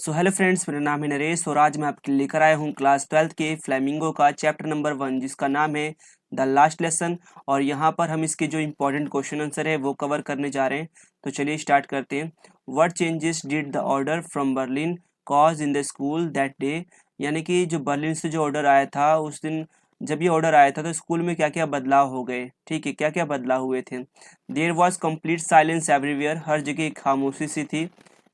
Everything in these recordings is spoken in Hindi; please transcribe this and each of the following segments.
सो हेलो फ्रेंड्स, मेरा नाम है नरेश और आज मैं आपके लिए लेकर आया हूँ क्लास 12th के फ्लेमिंगो का चैप्टर नंबर 1 जिसका नाम है द लास्ट लेसन। और यहाँ पर हम इसके जो इम्पोर्टेंट क्वेश्चन आंसर है वो कवर करने जा रहे हैं। तो चलिए स्टार्ट करते हैं। What changes did the order from Berlin cause in the school that day. यानी कि जो बर्लिन से जो ऑर्डर आया था उस दिन, जब ये ऑर्डर आया था तो स्कूल में क्या क्या बदलाव हो गए। ठीक है, क्या क्या बदलाव हुए थे। There was complete silence everywhere, हर जगह खामोशी सी थी।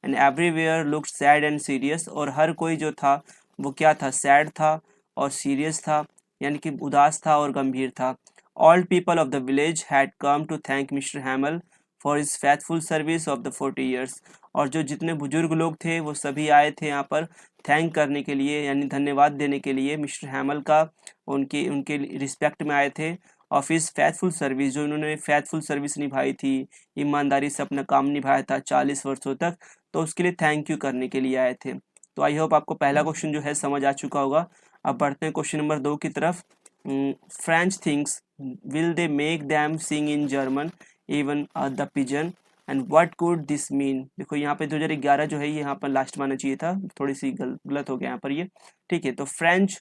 And everywhere look sad and serious, और हर कोई जो था वो क्या था, सैड था और सीरियस था, यानी कि उदास था और गंभीर था। All people of the village had come to thank mister Hamel for his faithful service of the 40 years। और जो जितने बुजुर्ग लोग थे वो सभी आए थे यहाँ पर थैंक करने के लिए, यानी धन्यवाद देने के लिए मिस्टर हैमल का। उनके उनके रिस्पेक्ट में आए थे। ऑफ हिज फेथफुल सर्विस, जो उन्होंने फेथफुल सर्विस निभाई थी, ईमानदारी से अपना काम निभाया था 40 वर्षों तक, तो उसके लिए थैंक यू करने के लिए आए थे। तो आई होप आपको पहला क्वेश्चन जो है समझ आ चुका होगा। अब बढ़ते हैं क्वेश्चन नंबर 2 की तरफ। French things will they make them sing in German even the pigeon and what could this mean. देखो यहाँ पे 2011 जो है ये यहाँ पर लास्ट में आना चाहिए था, थोड़ी सी गलत हो गया यहाँ पर ये। ठीक है, तो फ्रेंच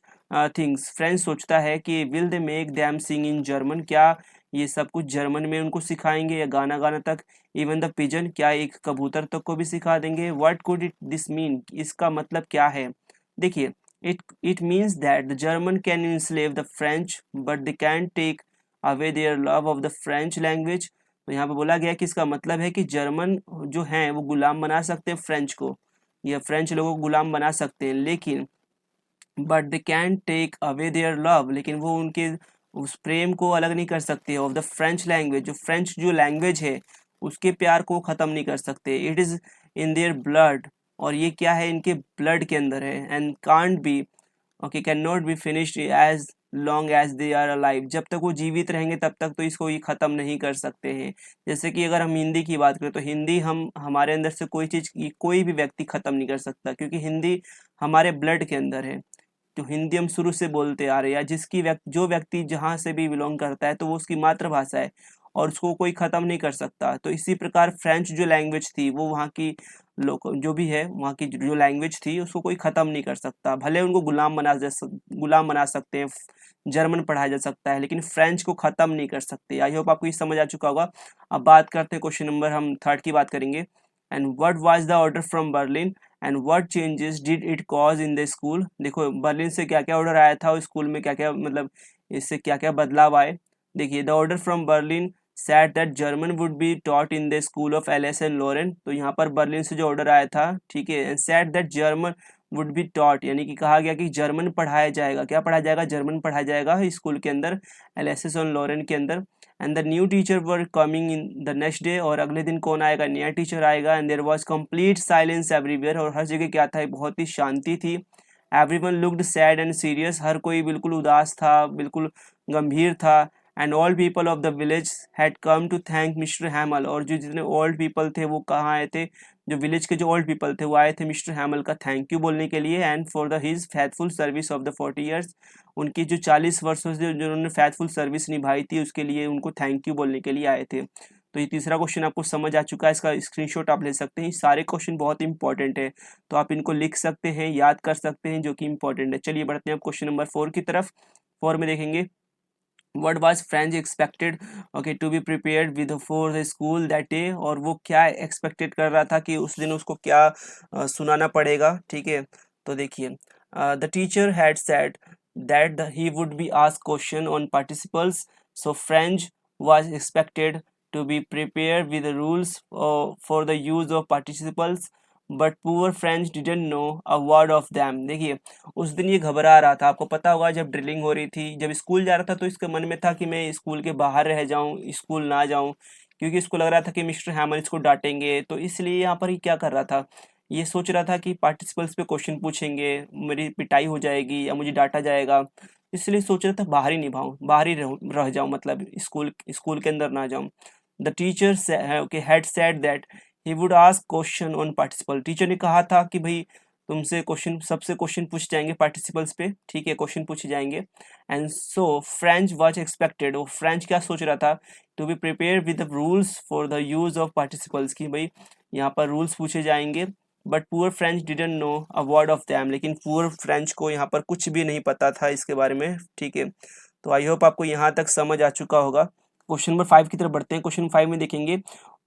थिंग्स, फ्रेंच सोचता है कि will they make them sing in German, क्या ये सब कुछ जर्मन में उनको सिखाएंगे या गाना गाना तक। इवन द पिजन, क्या एक कबूतर तक को भी सिखा देंगे। What could it this mean, इसका मतलब क्या है। देखिए, it means that the German can enslave the French but they can take away their love of the French language. तो यहाँ पे बोला गया कि इसका मतलब है कि जर्मन जो हैं वो गुलाम बना सकते हैं फ्रेंच को, या फ्रेंच लोगों को गुलाम बना सकते हैं, लेकिन but they can take away their love, लेकिन वो उनके उस प्रेम को अलग नहीं कर सकते ऑफ द फ्रेंच लैंग्वेज, जो फ्रेंच जो लैंग्वेज है उसके प्यार को ख़त्म नहीं कर सकते। It is in their blood, और ये क्या है, इनके ब्लड के अंदर है। And can't be, okay, can not be finished as long as they are alive, जब तक वो जीवित रहेंगे तब तक तो इसको ये ख़त्म नहीं कर सकते हैं। जैसे कि अगर हम हिंदी की बात करें तो हिंदी, हम हमारे अंदर से कोई चीज़, कोई भी व्यक्ति ख़त्म नहीं कर सकता, क्योंकि हिंदी हमारे ब्लड के अंदर है। जो हिंदी हम शुरू से बोलते आ रहे हैं, या जिसकी जो व्यक्ति जहाँ से भी बिलोंग करता है तो वो उसकी मातृभाषा है और उसको कोई ख़त्म नहीं कर सकता। तो इसी प्रकार फ्रेंच जो लैंग्वेज थी वो वहाँ की लोग जो भी है वहाँ की जो लैंग्वेज थी उसको कोई ख़त्म नहीं कर सकता। भले उनको गुलाम बना सकते हैं, जर्मन पढ़ाया जा सकता है, लेकिन फ्रेंच को ख़त्म नहीं कर सकते। आई होप आपको ये समझ आ चुका होगा। अब बात करते हैं क्वेश्चन नंबर हम 3 की बात करेंगे। And what was the order from Berlin and what changes did it cause in the school. देखो बर्लिन से क्या क्या ऑर्डर आया था और स्कूल में क्या क्या, मतलब इससे क्या क्या बदलाव आए। देखिए, the order from Berlin said that German would be taught in the school of Alsace and Lorraine. तो यहाँ पर बर्लिन से जो ऑर्डर आया था, ठीक है, and said that German would be taught, यानी कि कहा गया कि जर्मन पढ़ाया जाएगा। क्या पढ़ाया जाएगा, जर्मन पढ़ाया जाएगा स्कूल के अंदर, एलिस और लॉरेन के अंदर। And the new teacher were coming in the next day, और अगले दिन कौन आएगा, नया टीचर आएगा। And there was complete silence everywhere, और हर जगह क्या था, बहुत ही शांति थी। Everyone looked sad and serious, हर कोई बिल्कुल उदास था, बिल्कुल गंभीर था। And all people of the village had come to thank mister Hamel, और जो जितने ओल्ड पीपल थे वो कहाँ आए थे, जो विलेज के जो ओल्ड पीपल थे वो आए थे मिस्टर हैमल का थैंक यू बोलने के लिए। And for the his faithful service of the 40 years, उनकी जो 40 वर्षों से जो उन्होंने फेथफुल सर्विस निभाई थी उसके लिए उनको थैंक यू बोलने के लिए आए थे। तो ये तीसरा क्वेश्चन आपको समझ आ चुका है, इसका स्क्रीनशॉट आप ले सकते हैं। सारे क्वेश्चन बहुत इंपॉर्टेंट है, तो आप इनको लिख सकते हैं, याद कर सकते हैं, जो कि इंपॉर्टेंट है। चलिए बढ़ते हैं आप क्वेश्चन नंबर 4 की तरफ। 4 में देखेंगे, what was French expected, okay, to be prepared with for the school that day। और वो क्या एक्सपेक्टेड कर रहा था कि उस दिन उसको क्या सुनाना पड़ेगा। ठीक है, तो देखिए, the teacher had said that he would be asked question on participles, so French was expected to be prepared with the rules for the use of participles, but poor French didn't know a word of them। देखिए, उस दिन ये घबरा रहा था, आपको पता होगा जब ड्रिलिंग हो रही थी, जब स्कूल जा रहा था तो इसके मन में था कि मैं स्कूल के बाहर रह जाऊं, स्कूल ना जाऊं, क्योंकि इसको लग रहा था कि मिस्टर हैमर इसको डांटेंगे। तो इसलिए यहाँ पर ये क्या कर रहा था, ये सोच रहा था कि पार्टिसिपल्स पे क्वेश्चन पूछेंगे, मेरी पिटाई हो जाएगी या मुझे डांटा जाएगा, इसलिए सोच रहा था बाहर ही निभाऊं, बाहर ही रह जाऊं, मतलब स्कूल स्कूल के अंदर ना जाऊं। The teacher had said that he would ask question on participle. Teacher ने कहा था कि भाई तुमसे क्वेश्चन, सबसे क्वेश्चन पूछ जाएंगे पार्टिसिपल्स पे, ठीक है, क्वेश्चन पूछे जाएंगे। And so French was expected, वो फ्रेंच क्या सोच रहा था, to be prepare with the rules for the use of participles, की भाई यहाँ पर रूल्स पूछे जाएंगे but poor French didn't know a word of them, लेकिन पुअर फ्रेंच को यहाँ पर कुछ भी नहीं पता था इसके बारे में, ठीक है। तो आई होप आपको यहाँ तक समझ आ चुका होगा। क्वेश्चन नंबर 5 की तरफ बढ़ते हैं। क्वेश्चन 5 में देखेंगे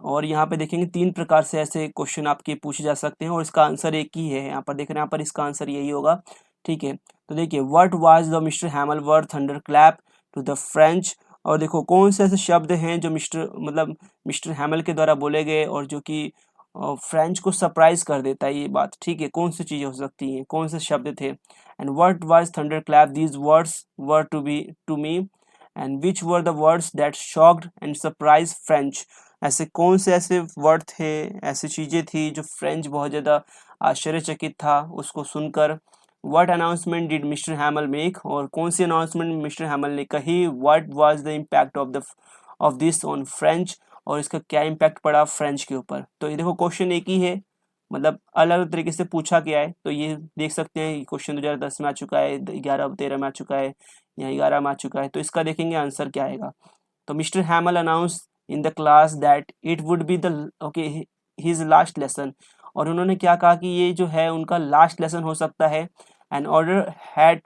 और यहाँ पे देखेंगे 3 प्रकार से ऐसे क्वेश्चन आपके पूछे जा सकते हैं और इसका आंसर एक ही है। यहाँ पर देख रहे हैं, यहाँ पर इसका आंसर यही होगा, ठीक है। तो देखिए, what was the mister Hamelworth thunder clap to the French. और देखो कौन से ऐसे शब्द हैं जो मिस्टर हैमल के द्वारा बोले गए और जो कि फ्रेंच को सरप्राइज कर देता है ये बात, ठीक है। कौन सी चीज़ें हो सकती हैं, कौन से शब्द थे। And what was thunder clap, these words were to me and which were the words that shocked and surprise French. ऐसे कौन से ऐसे वर्ड थे, ऐसी चीज़ें थी जो फ्रेंच बहुत ज़्यादा आश्चर्यचकित था उसको सुनकर। What announcement did mister हैमल make, और कौन सी अनाउंसमेंट मिस्टर हैमल ने कही। What was the impact of this on French, और इसका क्या इम्पैक्ट पड़ा फ्रेंच के ऊपर। तो ये देखो क्वेश्चन एक ही है, मतलब अलग अलग तरीके से पूछा गया है। तो ये देख सकते हैं क्वेश्चन 2010 में आ चुका है, 11-13 में आ चुका है, या 11 में आ चुका है। तो इसका देखेंगे आंसर क्या आएगा। तो mister हैमल announce in the class that it would be the okay his last lesson, और उन्होंने क्या कहा कि ये जो है उनका लास्ट लेसन हो सकता है। An order had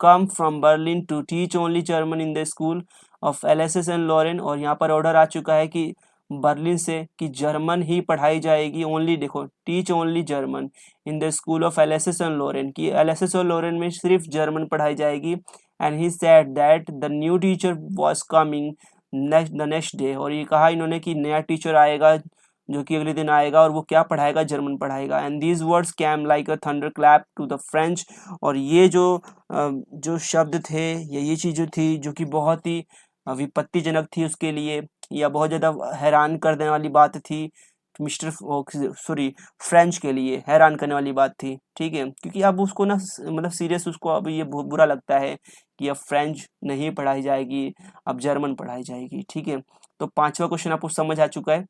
come from Berlin to teach only German in the school of Alsace and Lorraine, और यहाँ पर ऑर्डर आ चुका है कि बर्लिन से कि जर्मन ही पढ़ाई जाएगी, ओनली देखो teach only German in the school of Alsace and Lorraine, कि एलएसएस और लॉरेन में सिर्फ जर्मन पढ़ाई जाएगी। And he said that the new teacher was coming the next day, और ये कहा इन्होंने कि नया टीचर आएगा जो कि अगले दिन आएगा और वो क्या पढ़ाएगा, जर्मन पढ़ाएगा। And these words came like a thunder clap to the French, और ये जो शब्द थे या ये चीज़ें थी जो कि बहुत ही विपत्तिजनक थी उसके लिए, या बहुत ज़्यादा हैरान कर देने वाली बात थी फ्रेंच के लिए हैरान करने वाली बात थी, ठीक है। क्योंकि अब उसको ना मतलब सीरियस उसको अब ये बुरा लगता है कि अब फ्रेंच नहीं पढ़ाई जाएगी, अब जर्मन पढ़ाई जाएगी, ठीक है। तो 5वां क्वेश्चन आपको समझ आ चुका है।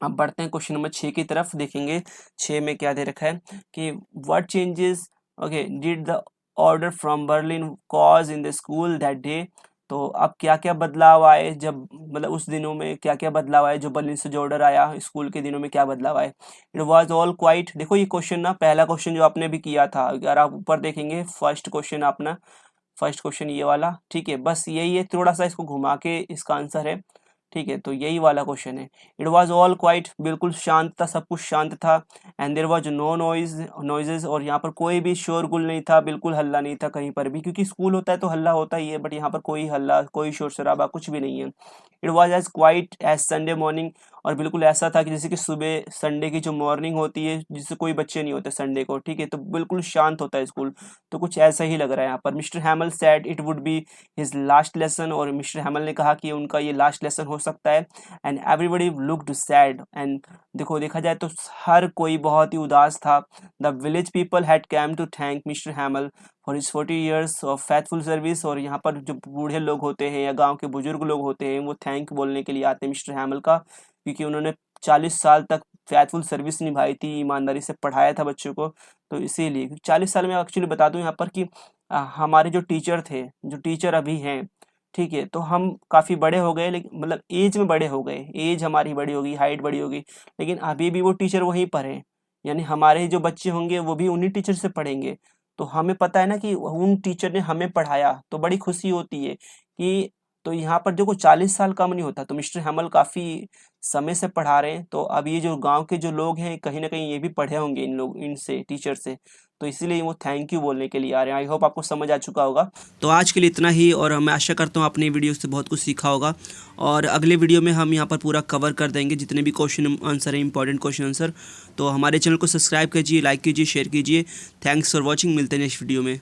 अब बढ़ते हैं क्वेश्चन नंबर 6 की तरफ। देखेंगे 6 में क्या दे रखा है कि what changes okay did the order from Berlin cause in the school that day. तो अब क्या क्या बदलाव आए, जब मतलब उस दिनों में क्या क्या बदलाव आए, जो बर्लिन से जो ऑर्डर आया स्कूल के दिनों में क्या बदलाव आए। इट वॉज ऑल क्वाइट, देखो ये क्वेश्चन ना पहला क्वेश्चन जो आपने भी किया था, अगर आप ऊपर देखेंगे फर्स्ट क्वेश्चन ये वाला, ठीक है। बस यही है, थोड़ा सा इसको घुमा के इसका आंसर है, ठीक है। तो यही वाला क्वेश्चन है। इट वॉज ऑल क्वाइट, बिल्कुल शांत था, सब कुछ शांत था। And there was no noises, और यहाँ पर कोई भी शोरगुल नहीं था, बिल्कुल हल्ला नहीं था कहीं पर भी, क्योंकि स्कूल होता है तो हल्ला होता ही है, बट यहाँ पर कोई हल्ला, कोई शोर शराबा कुछ भी नहीं है। It was as quiet as Sunday morning, और बिल्कुल ऐसा था कि जैसे कि सुबह संडे की जो मॉर्निंग होती है जिससे कोई बच्चे नहीं होते संडे को, ठीक है। तो बिल्कुल शांत होता है स्कूल, तो कुछ ऐसा ही लग रहा है यहाँ पर। Mister हैमल said it would be his last lesson, और मिस्टर हैमल ने कहा कि उनका ये लास्ट लेसन हो सकता है। And everybody looked sad, and देखा जाए तो हर कोई बहुत ही उदास था। The village people had came to thank mister Hamel for his 40 years of faithful service, और यहाँ पर जो बूढ़े लोग होते हैं या गांव के बुजुर्ग लोग होते हैं वो थैंक बोलने के लिए आते हैं मिस्टर हैमल का, क्योंकि उन्होंने 40 साल तक फेथफुल सर्विस निभाई थी, ईमानदारी से पढ़ाया था बच्चों को। तो इसीलिए 40 साल में एक्चुअली बता दूं यहाँ पर कि हमारे जो टीचर थे, जो टीचर अभी हैं, ठीक है, तो हम काफ़ी बड़े हो गए, लेकिन मतलब एज में बड़े हो गए, एज हमारी बड़ी होगी, हाइट बड़ी होगी, लेकिन अभी भी वो टीचर वहीं पर हैं। यानी हमारे जो बच्चे होंगे वो भी उन्हीं टीचर से पढ़ेंगे। तो हमें पता है ना कि उन टीचर ने हमें पढ़ाया, तो बड़ी खुशी होती है कि तो यहाँ पर देखो 40 साल कम नहीं होता, तो मिस्टर हैमल काफ़ी समय से पढ़ा रहे हैं। तो अब ये जो गांव के जो लोग हैं कहीं ना कहीं ये भी पढ़े होंगे इनसे टीचर से, तो इसीलिए वो थैंक यू बोलने के लिए आ रहे हैं। आई होप आपको समझ आ चुका होगा। तो आज के लिए इतना ही, और मैं आशा करता हूँ आपने वीडियो से बहुत कुछ सीखा होगा, और अगले वीडियो में हम यहाँ पर पूरा कवर कर देंगे जितने भी क्वेश्चन आंसर है, इंपॉर्टेंट क्वेश्चन आंसर। तो हमारे चैनल को सब्सक्राइब कीजिए, लाइक कीजिए, शेयर कीजिए। थैंक्स फॉर वॉचिंग, मिलते हैं नेक्स्ट वीडियो में।